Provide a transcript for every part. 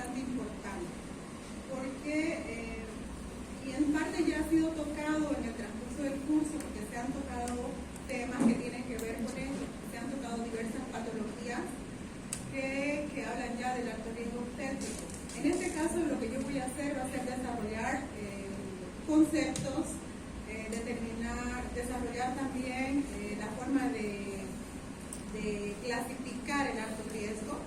bastante importante, porque, y en parte ya ha sido tocado en el transcurso del curso, porque se han tocado temas que tienen que ver con ello, se han tocado diversas patologías que hablan ya del alto riesgo obstétrico. En este caso, lo que yo voy a hacer va a ser desarrollar conceptos, desarrollar también la forma de clasificar el alto riesgo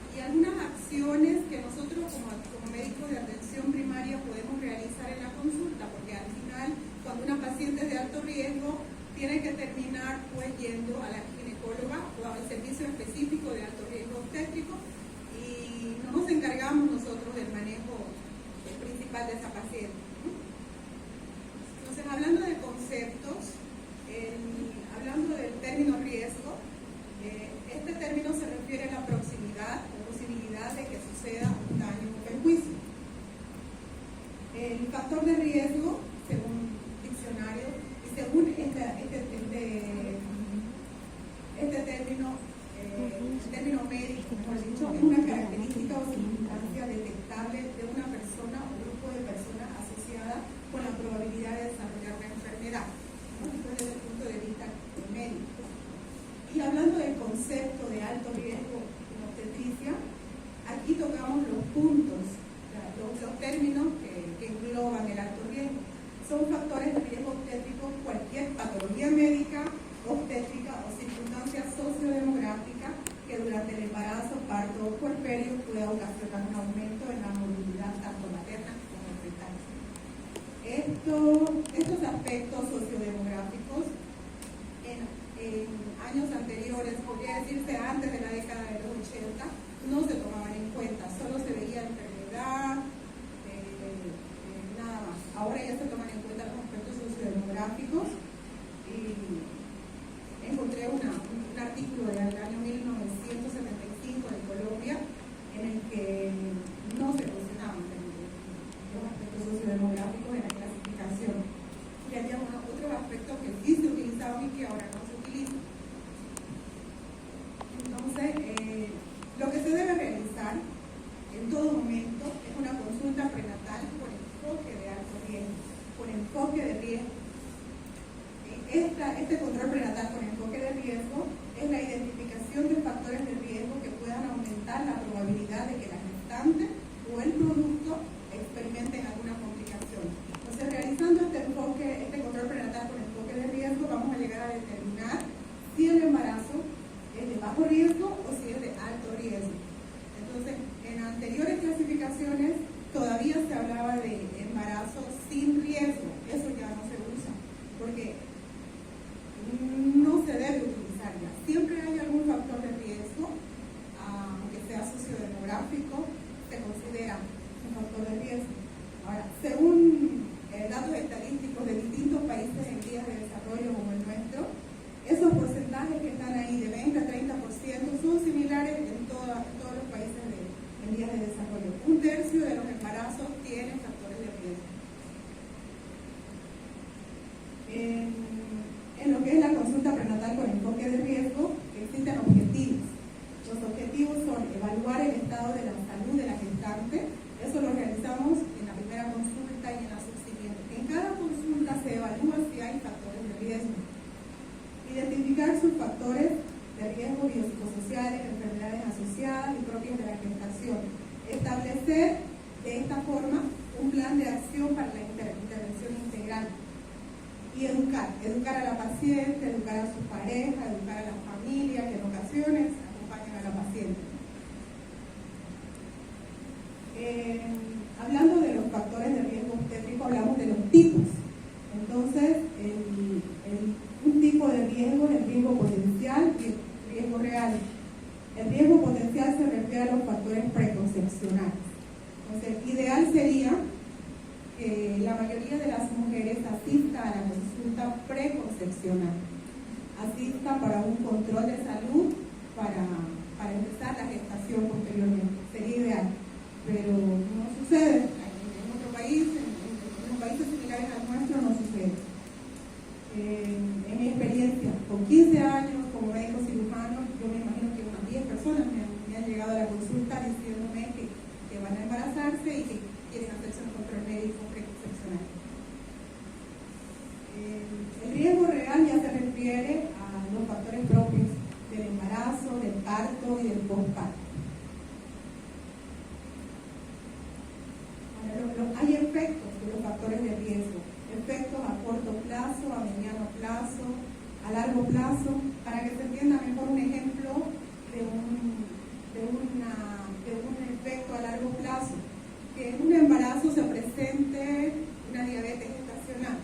y algunas acciones que nosotros como médicos de atención primaria podemos realizar en la consulta, porque al final, cuando una paciente es de alto riesgo, tiene que terminar pues yendo a la ginecóloga o al servicio específico de alto riesgo obstétrico, y no nos encargamos nosotros del manejo principal de esa paciente. Entonces, hablando de conceptos, hablando del término riesgo, este término se refiere a la proximidad o posibilidad de que suceda un daño o perjuicio. El factor de riesgo, según diccionario, y según este término, el término médico, mejor dicho, es una característica o circunstancia detectable de una persona o grupo de personas asociada con la probabilidad de desarrollar una enfermedad, ¿no? Esto desde el punto de vista médico. Y hablando del concepto de alto riesgo en obstetricia, aquí tocamos los puntos, los términos que engloban el alto riesgo. Son factores de riesgo obstétrico cualquier patología médica, obstétrica o circunstancia sociodemográfica que durante el embarazo, parto o puerperio pueda ocasionar un aumento en la movilidad tanto materna como fetal. Estos aspectos sociodemográficos en años anteriores, podría decirse antes de la década de los 80, no se tomaban en cuenta, solo se veía enfermedad, nada más. Ahora ya se toman en cuenta los aspectos sociodemográficos, y encontré un artículo del año 1975 de Colombia en el que no se mencionaban los aspectos sociodemográficos en la clasificación, y había otros aspectos que sí se utilizaban y que ahora no se utilizan. Entonces, lo que se debe realizar en todo momento es una consulta prenatal con enfoque de alto riesgo, con enfoque de riesgo. Este control prenatal con enfoque de riesgo es la identificación de factores de riesgo que puedan aumentar la probabilidad de que la gestante o el producto experimenten alguna complicación. Entonces, realizando este control prenatal con enfoque de riesgo, vamos a llegar a determinar si el embarazo es de bajo riesgo o si es de alto riesgo. Entonces, en anteriores clasificaciones todavía se hablaba de embarazo sin riesgo. Eso ya no se usa, porque no se debe utilizar ya. Siempre hay algún factor de riesgo, aunque sea sociodemográfico, se considera un factor de riesgo. Ahora, según datos estadísticos de distintos países en vías de desarrollo como el nuestro, esos porcentajes que están ahí de 20 a 30% son similares en todos los países en vías de desarrollo. 1/3 de los embarazos tienen factores de riesgo. En lo que es la consulta prenatal con enfoque de riesgo, existen objetivos. Los objetivos son evaluar el estado de la salud de la gestante. Eso lo realizamos en la primera consulta y en la subsiguiente. En cada consulta se evalúa si hay factores de riesgo. Identificar sus factores de riesgo biopsicosociales, enfermedades asociadas y propias de la gestación. Establecer de esta forma un plan de acción para la intervención integral. Y educar a la paciente, educar a su pareja, educar a las familias que en ocasiones acompañan a la paciente. Hablando de los factores de riesgo obstétrico, hablamos de los tipos. Entonces, un tipo de riesgo es el riesgo potencial y el riesgo real. El riesgo potencial se refiere a los factores preconcepcionales. Entonces, ideal sería que la mayoría de las mujeres asista a la consulta preconcepcional, asista para un control de salud, para empezar la gestación posteriormente. Sería ideal, pero no sucede. En otro país, en países similares al nuestro, no sucede. En mi experiencia, con 15 años como médico cirujano, yo me imagino que unas 10 personas me han llegado a la consulta diciéndome que preparto y del postparto. Hay efectos de los factores de riesgo, efectos a corto plazo, a mediano plazo, a largo plazo, para que se entienda mejor un ejemplo de un efecto a largo plazo, que en un embarazo se presente una diabetes gestacional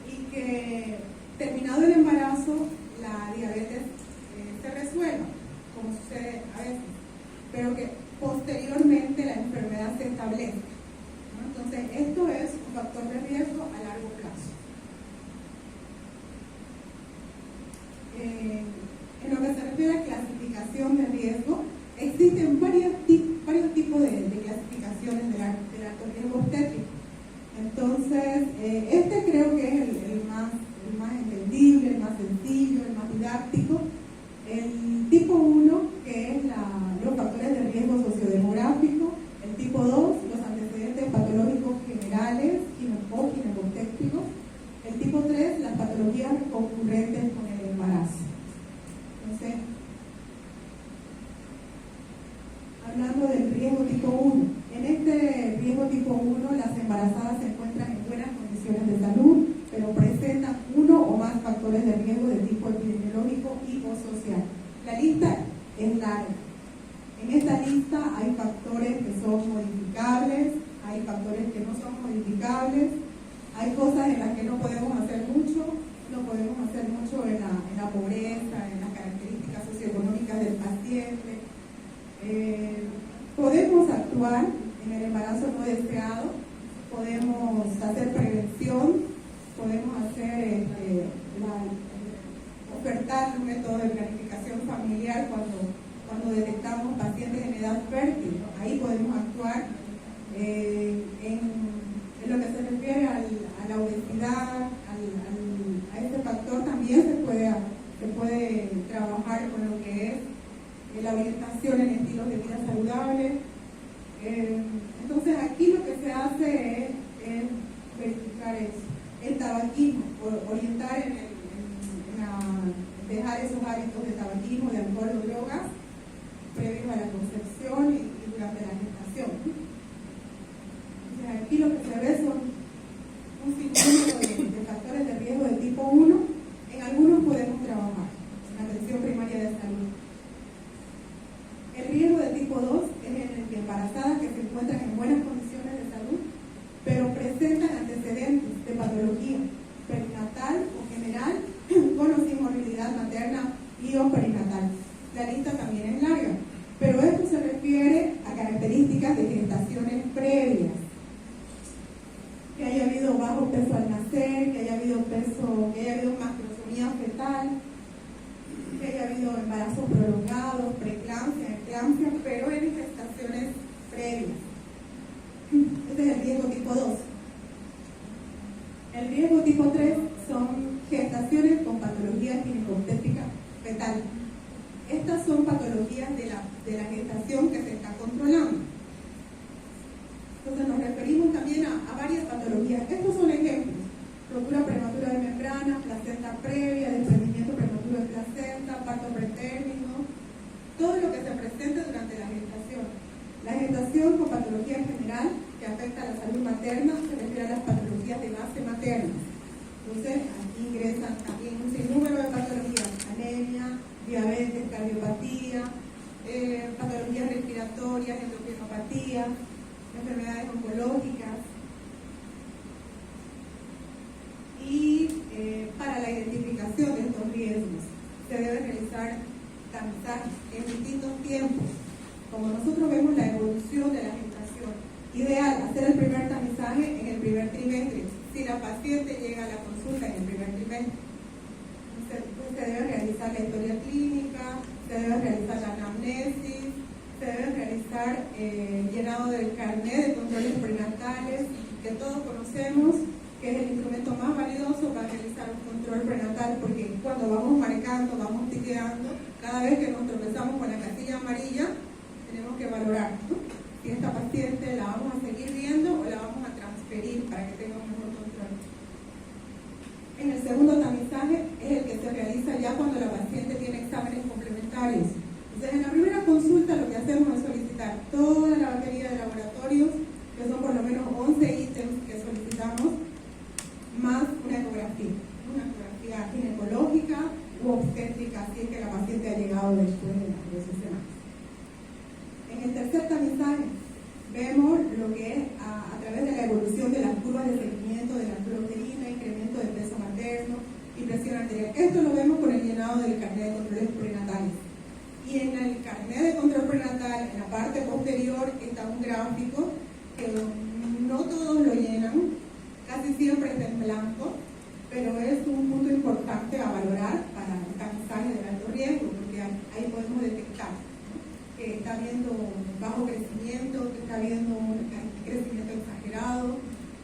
y que terminado el embarazo la diabetes se resuelva, como sucede a veces, pero que posteriormente la enfermedad se establezca, ¿no? Entonces esto es un factor de riesgo a largo plazo. En lo que se refiere a clasificación de riesgo, existen varios tipos de clasificaciones del alto riesgo obstétrico. Entonces, este creo que es el más entendible, el más sencillo, el más didáctico. El tipo 1, que es los factores de riesgo sociodemográfico. El tipo 2, los antecedentes patológicos generales o ginecobstétricos. El tipo 3, las patologías concurrentes con el embarazo. Entonces, hablando del riesgo tipo 1, en este riesgo tipo 1 las embarazadas se encuentran en buenas condiciones de salud, pero presentan uno o más factores de riesgo de tipo epidemiológico y o social. La lista es larga. En esta lista hay factores que son modificables, hay factores que no son modificables, hay cosas en las que no podemos hacer mucho, no podemos hacer mucho en la pobreza, en las características socioeconómicas del paciente. Podemos actuar en el embarazo no deseado, podemos hacer prevención, podemos hacer ofertar un método de planificación familiar cuando detectamos pacientes en edad fértil, ¿no? Ahí podemos actuar. En lo que se refiere a la obesidad, a este factor también se puede trabajar con lo que es la orientación en estilos de vida saludables. Entonces aquí lo que se hace es verificar eso. El tabaquismo, orientar en dejar esos hábitos de tabaquismo, de alcohol o drogas previos a la concepción y durante la gestación. Entonces aquí lo que se ve son un sinnúmero de factores de riesgo de tipo 1. En algunos podemos trabajar en la atención primaria de salud. El riesgo de tipo 2 es en el que embarazadas que se encuentran en buenas condiciones de salud, pero presentan antecedentes de patología perinatal o general con o sin morbilidad materna y o perinatal. La lista también es larga, pero esto se refiere a características de gestaciones previas. Que haya habido bajo peso al nacer, que haya habido macrosomía fetal, que haya habido embarazos prolongados, preeclampsia, eclampsia, pero en gestaciones previas. Este es el riesgo tipo 2. El riesgo tipo 3 son gestaciones con patología ginecobstétrica fetal. Estas son patologías de la gestación que se está controlando. Entonces nos referimos también a varias patologías. Estos son ejemplos: rotura prematura de membrana, placenta previa, desprendimiento prematuro de placenta, parto pretérmino, todo lo que se presente durante la gestación. La gestación con patología general que afecta a la salud materna se refiere a las patologías de base materna. Entonces aquí ingresan también un sinnúmero de patologías: anemia, diabetes, cardiopatía, patologías respiratorias, endocrinopatía, enfermedades oncológicas. Y para la identificación de estos riesgos se debe realizar tamizajes en distintos tiempos. Como nosotros vemos la evolución de la gestación, ideal hacer el primer tamizaje en el primer trimestre, si la paciente llega a la consulta en el primer trimestre. Se debe realizar la historia clínica, se debe realizar la anamnesis, se debe realizar llenado del carnet de controles prenatales, que todos conocemos que es el instrumento más valioso para realizar un control prenatal, porque cuando vamos marcando, vamos tiqueando, cada vez que nos tropezamos con la casilla amarilla, tenemos que valorar, ¿no?, si esta paciente la vamos a seguir viendo o la vamos a transferir para que tenga un mejor control. En el segundo tamizaje es el que se realiza ya cuando la paciente tiene exámenes obstétrica si es que la paciente ha llegado después de las 12 semanas. En el tercer tamizaje vemos lo que es a través de la evolución de las curvas de seguimiento de la clorofilina, incremento de peso materno y presión arterial. Esto lo vemos con el llenado del carnet de controles prenatales. Y en el carnet de control prenatal, en la parte posterior, está un gráfico que no todos lo llenan, casi siempre está en blanco, pero es un punto importante a valorar para el tamizaje de alto riesgo, porque ahí podemos detectar, ¿no?, que está habiendo bajo crecimiento, que está habiendo un crecimiento exagerado,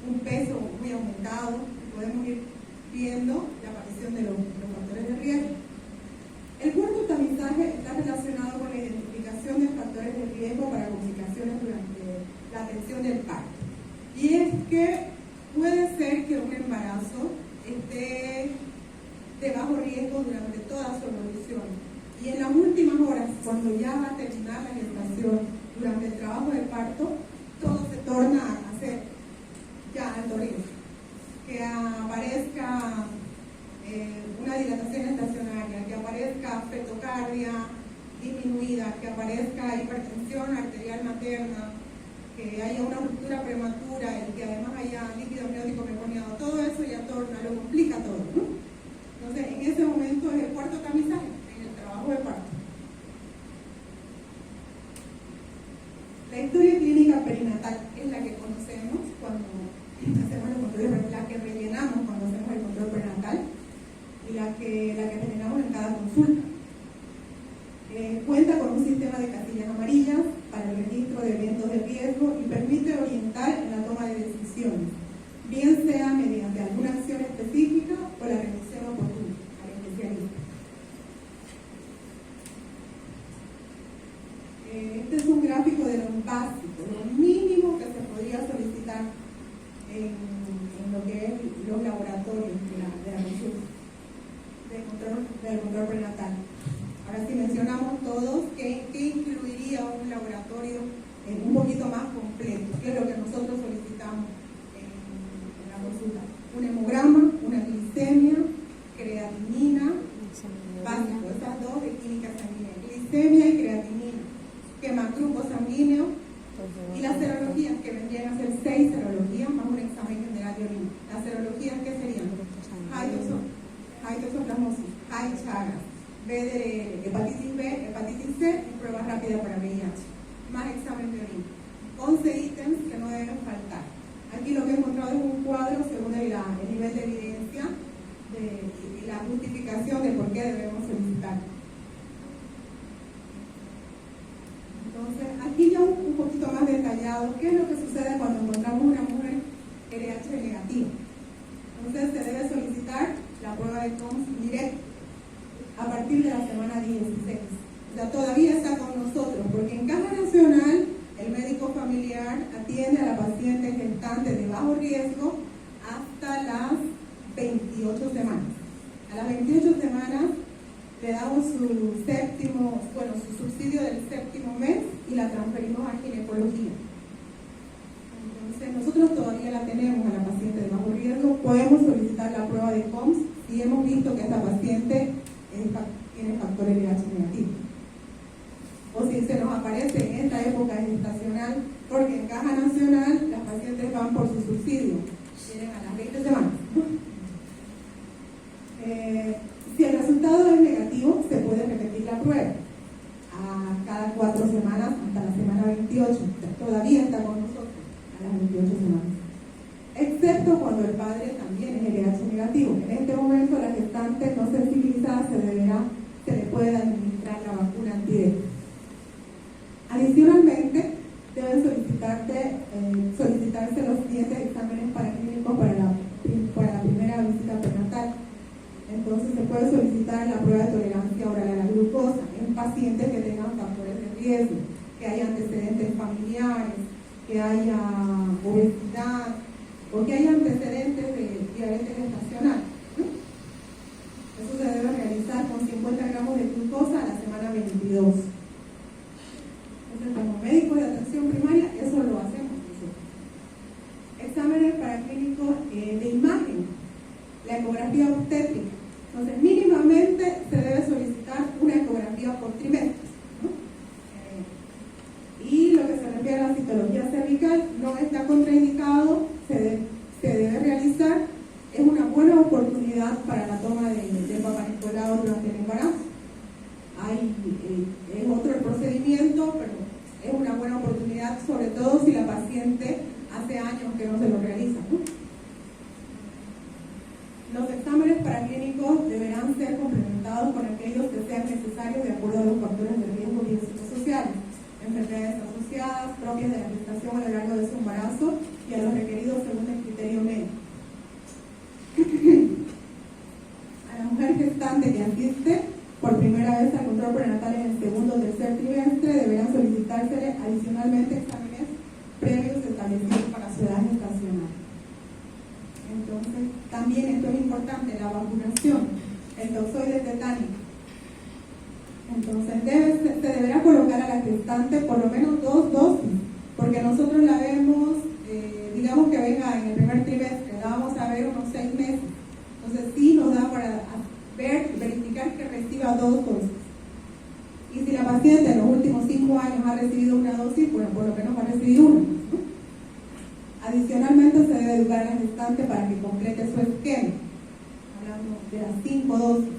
un peso muy aumentado. Podemos ir viendo la aparición de los factores de riesgo. El cuarto tamizaje está relacionado con la identificación de factores de riesgo para complicaciones durante la atención del parto. Y es que puede ser que un embarazo esté de bajo riesgo durante toda su evolución. Y en las últimas horas, cuando ya va a terminar la gestación, durante el trabajo del parto, todo se torna a ser ya alto riesgo. Que aparezca una dilatación estacionaria, que aparezca fetocardia disminuida, que aparezca hipertensión arterial materna, que haya una ruptura prematura y que además haya líquido amniótico meconiado. Todo eso ya lo complica todo, ¿no? Entonces, en ese momento es el cuarto tamizaje, en el trabajo de parto. La historia clínica perinatal es la que conocemos cuando hacemos los controles, la que rellenamos cuando hacemos el control prenatal y la que rellenamos en cada consulta. Cuenta con un sistema de casillas amarillas para el registro de eventos de riesgo y permite orientar en la toma de decisiones, bien sea mediante alguna acción específica o la remisión oportuna al especialista. Este es un gráfico de lo básico, lo mínimo que se podría solicitar en lo que es los laboratorios de la consulta del control prenatal. Ahora, si mencionamos todos, ¿qué incluiría un laboratorio un poquito más completo? ¿Qué es lo que nosotros solicitamos en la consulta? Un hemograma, una glicemia, creatinina, básico, estas dos de química sanguínea, glicemia y creatinina, quemagrupo sanguíneo y las serologías, que vendrían a ser 6 serologías más un examen general de orina. Las serologías, ¿qué serían? Hydroxoplasmosis, Chagas, BDRL, hepatitis B, hepatitis C y pruebas rápidas para VIH, más examen de orina. 11 ítems que no deben faltar. Aquí lo que he encontrado es un cuadro según el nivel de evidencia y la justificación de por qué debemos solicitar. Entonces, aquí ya un poquito más detallado, ¿qué es lo que sucede cuando encontramos una mujer RH negativa? Entonces, se debe solicitar la prueba de COMS directa a partir de la semana 16. O sea, todavía está con nosotros, porque en Caja Nacional el médico familiar atiende a la paciente gestante de bajo riesgo hasta las 28 semanas. A las 28 semanas le damos su subsidio del séptimo mes y la transferimos a ginecología. Entonces, nosotros todavía la tenemos a la paciente de bajo riesgo. Podemos solicitar la prueba de COMS si hemos visto que esta paciente tiene factor LH negativo. O si se nos aparece en esta época gestacional, porque en Caja Nacional las pacientes van por su subsidio, vienen a las 20 semanas. Si el resultado es negativo, se puede repetir la prueba a cada 4 semanas hasta la semana 28. Todavía está con nosotros a las 28 semanas. Excepto cuando el padre también es LH negativo. En este momento, la gestante no sensibilizada se le puede administrar la vacuna anti-D. Adicionalmente, deben solicitarse los siguientes exámenes paraclínicos para la primera visita prenatal. Entonces, se puede solicitar la prueba de tolerancia oral a la glucosa en pacientes que tengan factores de riesgo, que haya antecedentes familiares, que haya obesidad o que haya antecedentes de diabetes gestacional. Eso se debe realizar con 50 gramos de glucosa a la semana 22. Entonces, como médicos de atención primaria, eso lo hacemos nosotros. Exámenes paraclínicos de imagen, la ecografía obstétrica. Entonces, mínimamente se debe es otro el procedimiento, pero es una buena oportunidad, sobre todo si la paciente hace años que no se lo realiza, ¿no? Los exámenes paraclínicos deberán ser complementados con aquellos que sean necesarios de acuerdo a los factores de riesgo biopsicosociales, enfermedades asociadas, propias de la gestación a lo largo de su embarazo y a los requeridos según el criterio médico. A la mujer gestante que asiste por primera vez al control prenatal en el segundo o tercer trimestre deberán solicitársele adicionalmente exámenes previos establecidos para su edad gestacional. Entonces, también esto es importante, la vacunación, el toxoide tetánico. Entonces, se deberá colocar a la gestante por lo menos 2 dosis, porque nosotros la vemos, digamos que venga en el primer trimestre, la vamos a ver unos 6 meses. Entonces, sí nos da para verificar que reciba 2 dosis. Y si la paciente en los últimos 5 años ha recibido una dosis, bueno, por lo menos va a recibir una, ¿no? Adicionalmente, se debe educar a la gestante para que complete su esquema, hablando de las 5 dosis.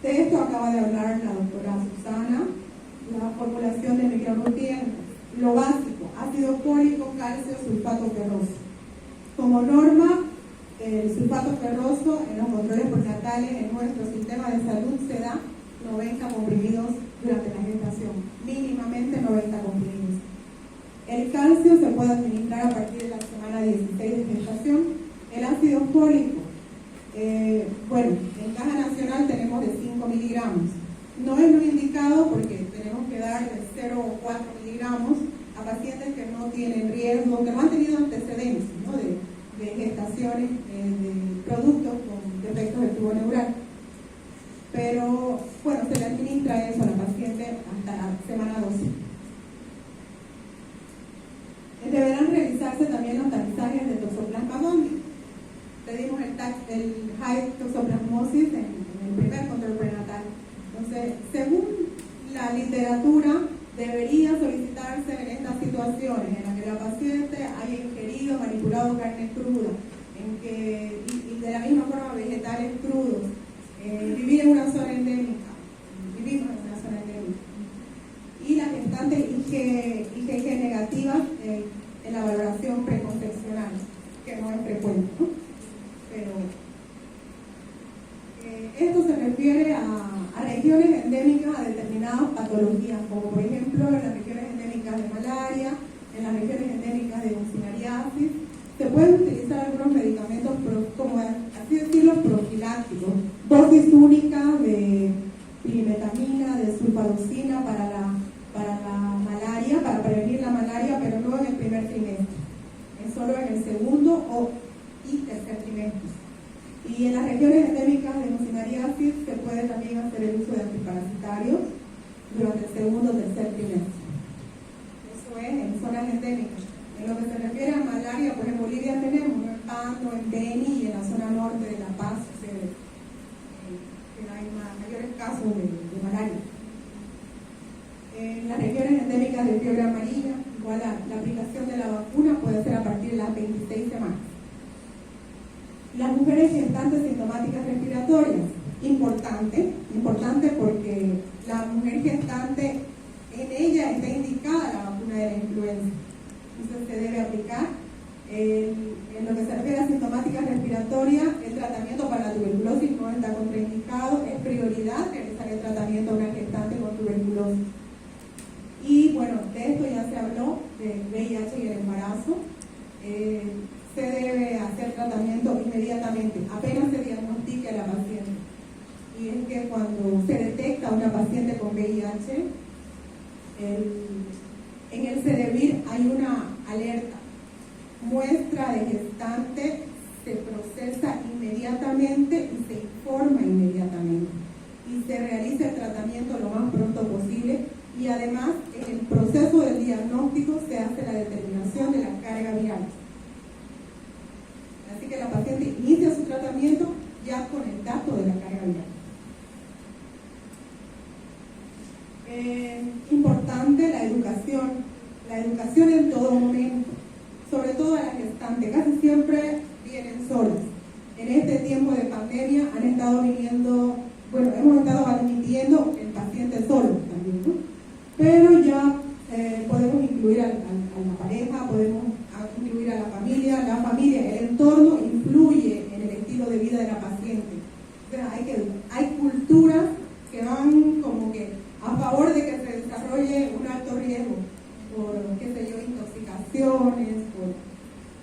De esto acaba de hablar la doctora Susana, la formulación de micronutrientes, lo básico, ácido fólico, calcio, sulfato ferroso. Como norma, el sulfato ferroso en los controles prenatales en nuestro sistema de salud se da 90 comprimidos durante la gestación, mínimamente 90 comprimidos. El calcio se puede administrar a partir de la semana 16 de gestación. El ácido fólico, bueno, en caja nacional tenemos de 5 miligramos. No es lo indicado porque tenemos que dar de 0 o 4 miligramos a pacientes que no tienen riesgo, que no han tenido antecedentes, ¿no?, de gestaciones, de productos con defectos del tubo neural. Pero, bueno, se le administra eso a la paciente hasta la semana 12. Deberán realizarse también los tamizajes de Toxoplasma gondii. Pedimos el high toxoplasmosis en el primer control prenatal. Entonces, según la literatura, debería solicitarse en estas situaciones en las que la paciente haya ingerido, manipulado carne cruda, y de la misma forma vegetales crudos, vivir en una zona endémica, vivimos en una zona endémica, y la gestante IgG negativa en la valoración preconcepcional, que no es frecuente, ¿no? Pero esto se refiere a regiones endémicas, a determinadas patologías, como por ejemplo en las regiones endémicas de malaria, en las regiones endémicas de mucinariasis. Se pueden utilizar algunos medicamentos, como así decirlo, profilácticos, dosis únicas de pirimetamina, de sulfadocina para la malaria, para prevenir la malaria, pero no en el primer trimestre, es solo en el segundo y tercer trimestre. Y en las regiones endémicas de mucinariasis se puede también hacer el uso de antiparasitarios durante el segundo o tercer trimestre. Eso es en zonas endémicas. En lo que se refiere a malaria, pues en Bolivia tenemos en Pando, en Beni y en la zona norte de La Paz, que hay mayores casos de malaria. En las regiones endémicas de fiebre amarilla, igual la aplicación de la vacuna puede ser a partir de las 26 semanas. Las mujeres gestantes sintomáticas respiratorias, importante porque la mujer gestante, en ella está indicada la vacuna de la influenza. Entonces se debe aplicar. En lo que se refiere a sintomáticas respiratorias, el tratamiento para la tuberculosis no está contraindicado, es prioridad realizar el tratamiento a una gestante con tuberculosis. Y bueno, de esto ya se habló, del VIH y el embarazo. Se debe hacer tratamiento inmediatamente, apenas se diagnostique a la paciente. Y es que cuando se detecta una paciente con VIH, en el CEDEVIR hay una alerta. Muestra de gestante se procesa inmediatamente y se informa inmediatamente. Y se realiza el tratamiento lo más pronto posible. Y además, en el proceso del diagnóstico se hace la determinación de la carga viral. Así que la paciente inicia su tratamiento ya con el dato de la carga viral. Importante la educación en todo momento, sobre todo a las gestantes, casi siempre vienen solas. En este tiempo de pandemia han estado viniendo bueno, hemos estado admitiendo el paciente solo también, ¿no? Pero ya podemos incluir a la pareja, podemos incluir a la familia, el entorno influye en el estilo de vida de la paciente. O sea, hay culturas que van como que a favor de que se desarrolle un alto riesgo por, qué sé yo, intoxicaciones,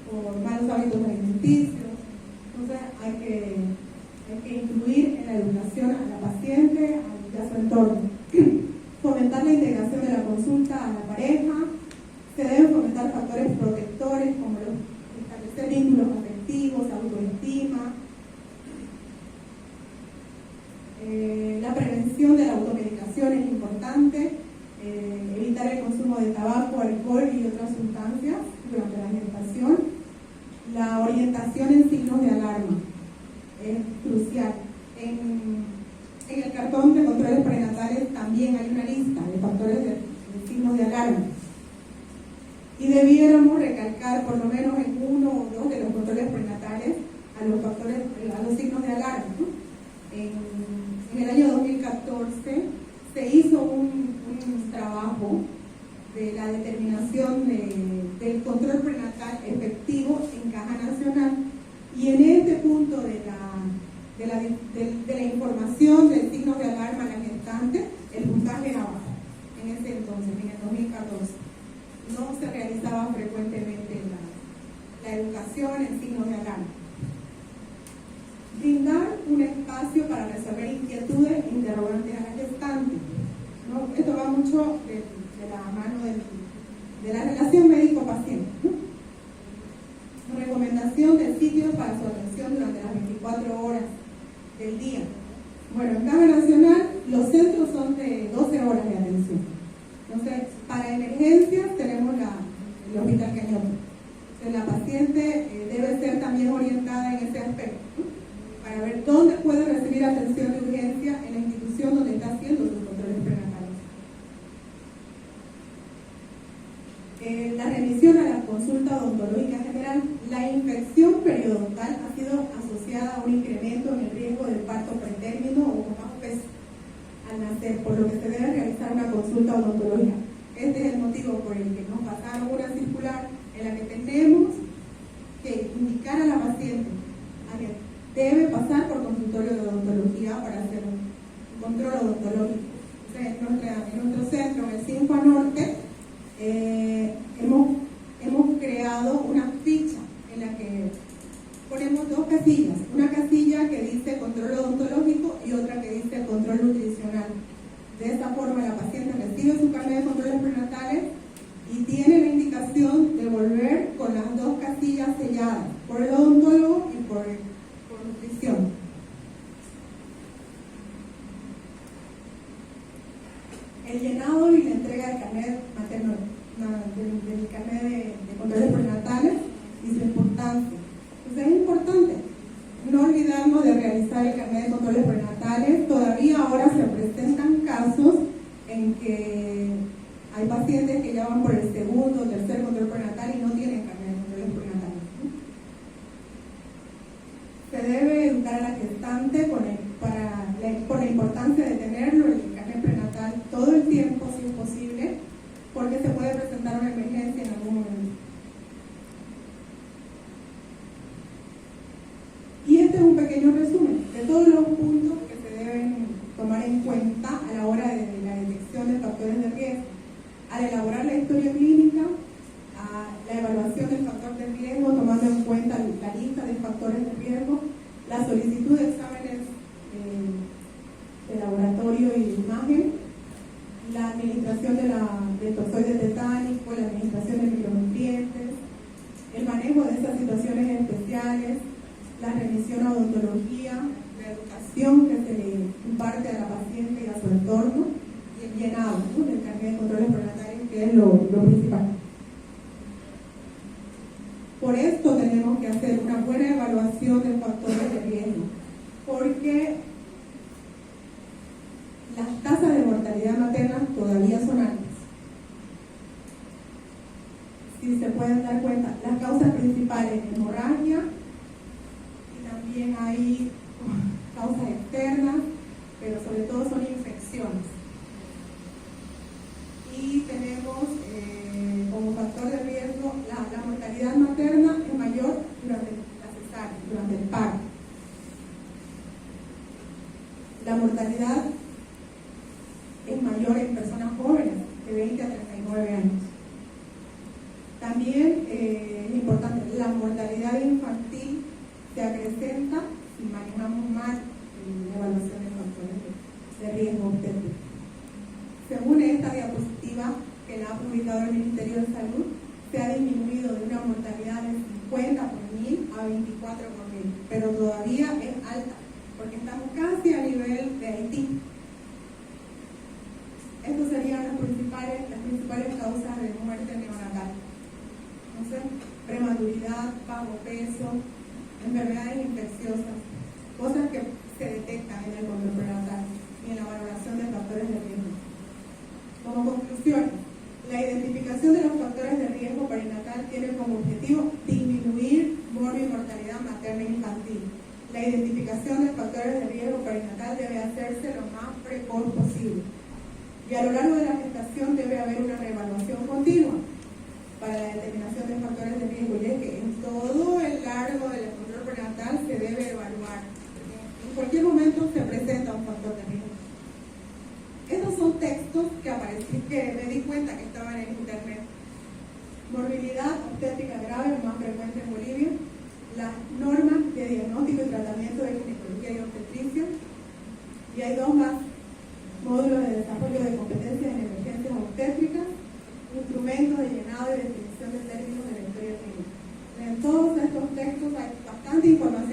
por malos hábitos alimenticios. Entonces hay que incluir en la educación a la paciente y a su entorno. Fomentar la integración de la consulta a la pareja. Se deben fomentar factores protectores como establecer vínculos afectivos, autoestima. La prevención de la automedicación es importante. Evitar el consumo de tabaco, alcohol y otras sustancias durante la gestación. La orientación en signos de alarma es crucial. En el cartón de controles prenatales también hay una lista de factores de signos de alarma. Y debiéramos recalcar por lo menos en uno o dos de los controles prenatales a los signos de alarma, ¿no? En el año 2014 se hizo un trabajo de la determinación del control prenatal efectivo en Caja Nacional, y en este punto de la información de signos de alarma a la gestante, el puntaje era bajo en ese entonces, en el 2014. No se realizaba frecuentemente la educación en signos de alarma. Brindar un espacio para resolver inquietudes e interrogantes a la gestante, ¿no? Esto va mucho de la mano de la relación médico-paciente, ¿no? Recomendación de sitios para su atención durante las 24 horas del día. Bueno, en Caja Nacional los centros son de 12 horas de atención. Entonces, para emergencias tenemos el Hospital Cañón. Entonces, la paciente debe ser también orientada en ese aspecto, ¿no? Para ver dónde puede recibir atención de urgencia en la institución donde está haciendo sus controles prenatales. La remisión a la consulta odontológica general. La infección periodontal ha sido asociada a un incremento en el riesgo del parto pretérmino o con bajo peso al nacer, por lo que se debe realizar una consulta odontológica. Este es el motivo por el que nos pasaron una circular en la que tenemos que indicar a la paciente a que debe pasar por consultorio de odontología para hacer un control odontológico. Entonces, en nuestro centro, en el CINFA Norte, hemos creado una ficha en la que ponemos dos casillas. Una casilla que dice control odontológico y otra que dice control nutricional. De esta forma, la paciente recibe su carnet de controles prenatales y tiene la indicación de volver con las dos casillas selladas por el odontólogo y por nutrición. El llenado y la entrega del carnet materno, del carnet de controles prenatales y su importancia. Entonces es importante no olvidarnos de realizar el carnet de controles prenatales. Todavía ahora se presentan casos en que hay pacientes que ya van por el segundo o tercer control prenatal y no tienen carnet de controles prenatales, ¿no? Se debe educar a la gestante por la importancia de tenerlo, el carnet prenatal, todo el tiempo, si es posible, porque se puede presentar una emergencia en algún momento. Y este es un pequeño resumen de todos los puntos que se deben tomar en cuenta a la hora de la detección de factores de riesgo. Al elaborar la historia clínica, la evaluación del factor de riesgo, tomando en cuenta la lista de factores de riesgo, la solicitud de exámenes de laboratorio y de imagen, la administración del toxoide tetánico, la administración de micronutrientes, el manejo de estas situaciones especiales, la remisión a odontología, la educación que se le imparte a la paciente y a su entorno, y el llenado, ¿no?, del carnet de controles prenatales, que es lo principal. Por esto tenemos que hacer una buena evaluación de factores de riesgo, porque las tasas de mortalidad materna todavía son altas. Si se pueden dar cuenta, las causas principales, hemorragia, y también hay causas externas, La mortalidad es mayor en personas jóvenes, de 20 a 39 años. También es importante, la mortalidad infantil se acrecenta si manejamos mal la evaluación de factores de riesgo obstétrico. Según esta diapositiva que la ha publicado el Ministerio de Salud, se ha disminuido de una mortalidad de 50 por 1000 a 24 por 1000, pero todavía es alta, porque estamos casi a nivel de Haití. Estas serían las principales causas de muerte neonatal. Entonces, prematuridad, bajo peso, enfermedades infecciosas, cosas que se detectan en el control prenatal y en la valoración de factores de riesgo. Como conclusión, la identificación de los factores de riesgo perinatal tiene como objetivo disminuir morbimortalidad materna e infantil. La identificación de factores de riesgo perinatal debe hacerse lo más precoz posible. Y a lo largo de la gestación debe haber una reevaluación continua para la determinación de factores de riesgo, y es que en todo el largo del control prenatal se debe evaluar. En cualquier momento se presenta un factor de riesgo. Estos son textos que me di cuenta que estaban en internet. Morbilidad obstétrica grave, más frecuente en Bolivia. Las normas de diagnóstico y tratamiento de ginecología y obstetricia. Y hay 2 más: módulos de desarrollo de competencias en emergencias obstétricas, instrumentos de llenado y definición de términos de la historia clínica. En todos estos textos hay bastante información